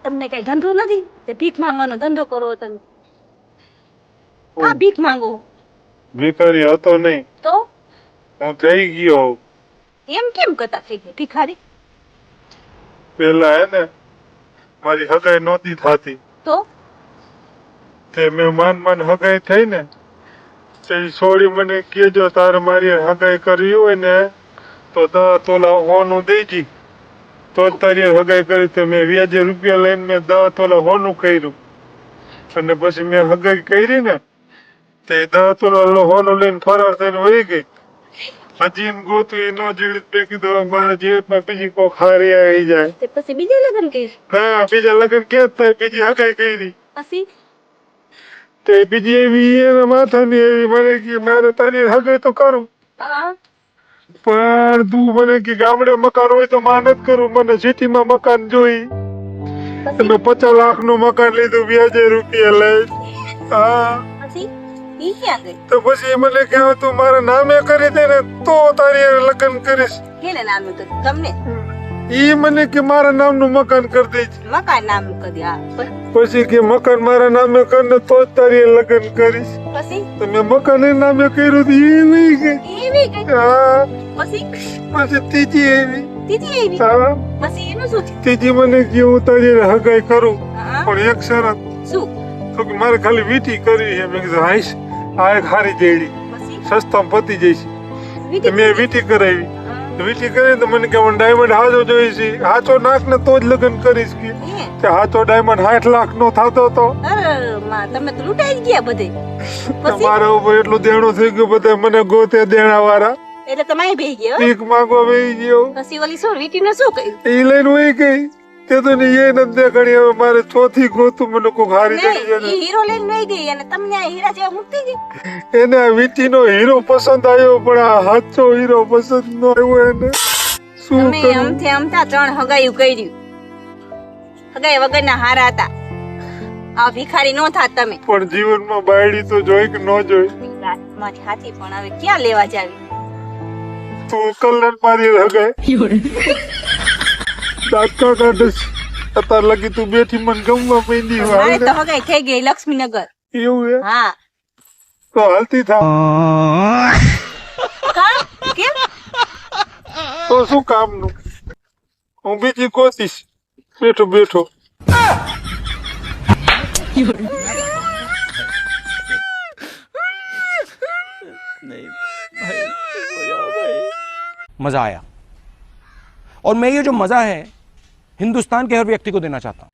તમને કઈ ધંધો નથી તે ભીખ માંગવાનો ધંધો કરો તમે? હા, ભીખ માંગો. ભિખારી હતો નહીં, તો હું થઈ ગયો. એમ કેમ કરતા થઈ ગઈ ભિખારી? પેલા હે ને મારી હગાઈ નહોતી થતી, તો તે મેં માન હગાઈ થઈ ને તે ઈ છોડી મને કહેજો તારે મારી હગાઈ કરવી હોય ને તો 10 તોલા હોનું દેજી તો જ તારી હગાઈ કરી. તો મેં વ્યાજે રૂપિયા લઈને મેં 10 તોલા હોનું કર્યું અને પછી મેં હગાઈ કરી ને તે 10 તોલા હોનું લઈને ફરાર થઈને વહી ગઈ. હજી એમ ગોતું એ ન જીવિત મેં કીધું મારા જીવિતમાં બીજી કોક હારી આવી જાય. તે પછી બીજે લગ્ન કર્યું? હા, બીજા લગ્ન ક્યાં થાય, બીજી હગાઈ કરી. પછી તે બીજી એવી એના માથાની એવી મને કે મારે તારી હગાઈ તો કરું હા, પણ તું મને કે ગામડે મકાન હોય તો માં નથી કરું, મને સિટીમાં મકાન જોઈ. પછી મેં 50 લાખનું મકાન લીધું વ્યાજે રૂપિયા લઈ. હા, પછી ઈ ક્યાં ગઈ? તો પછી મને કે તું મારા નામે કરી દે ને તો તારી હારે લગ્ન કરીશ. કેને નામ હતું તમને? ઈ મને કે મારા નામનું મકાન કરી દેજે. મકાન નામ કરી. હા, પછી કે મકાન મારા નામે કર ને તો જ તારી હારે લગ્ન કરીશ. પછી તો મેં મકાન એના નામે કર્યું તો એવી ગઈ. એવી ગઈ. હા, પછી પછી ત્રીજી એવી. ત્રીજી એવી. હા, પછી એનું શું થયું? ત્રીજી મને કે હું તારી હારે હગાઈ કરું હા, પણ એક શરત, શું? તો કે મારે ખાલી વીટી કરવી છે. મેં કીધું હાઈશ, આ એક હારી જેડી પછી સસ્તામાં પતી જઈશ. વીટી મેં વીટી કરાવી. હા, વીટી કરી તો મને કે મને ડાયમંડ હાજો જોઈએ છે, હાચો નાખ ને તો જ લગ્ન કરીશ. કે હે? તે હાચો ડાયમંડ 60 લાખ નો થતો હતો. અરે માં, તમે તો લૂંટાઈ જ ગયા બધે. પછી મારા ઉપર એટલું દેણું થઈ ગયું, બધા મને ગોતે દેણા વાળા એટલે તમે અહીં બેહી ગયા હો? ભીખ માંગવા વહી ગયો. પછી ઓલી શું વીટીને શું કર્યું? એ લઈને વહી ગઈ. તે તો ને એ નથી દેખાડી. હવે મારે ચોથી ગોતું મને કોઈ હારી નહીં, જડી જાય. ઈ હીરો લઈને વહી ગઈ અને તમને આ હીરા જેવા મૂકી ગઈ. એને આ વીટીનો હીરો પસંદ આવ્યો પણ આ સાચો હીરો પસંદ ન આવ્યો. એને શું તમે કરું? અમથે અમથા 3 હગાયું કર્યું. હગાઈ વગરના હારા હતા. આ ભિખારી નો થાત તમે. પણ જીવનમાં બાયડી તો જોઈ કે ન જોઈ? મારી હાથી પણ હવે ક્યાં લેવા જાવી? તું કલ્યાણ મારી હગાઈ દાંતકા કાઢીશ. અત્યાર લગી તું બેઠી મને ગમવા માંડી. મારે તો હગાઈ થઈ ગઈ લક્ષ્મીનગર. એવું હે હા. તો હાલતી થા. કા? કેમ? તો શું કામનું? હું બીજી ગોતીશ. બેઠો બેઠો मज़ा आया और मैं ये जो मज़ा है हिंदुस्तान के हर व्यक्ति को देना चाहता हूँ।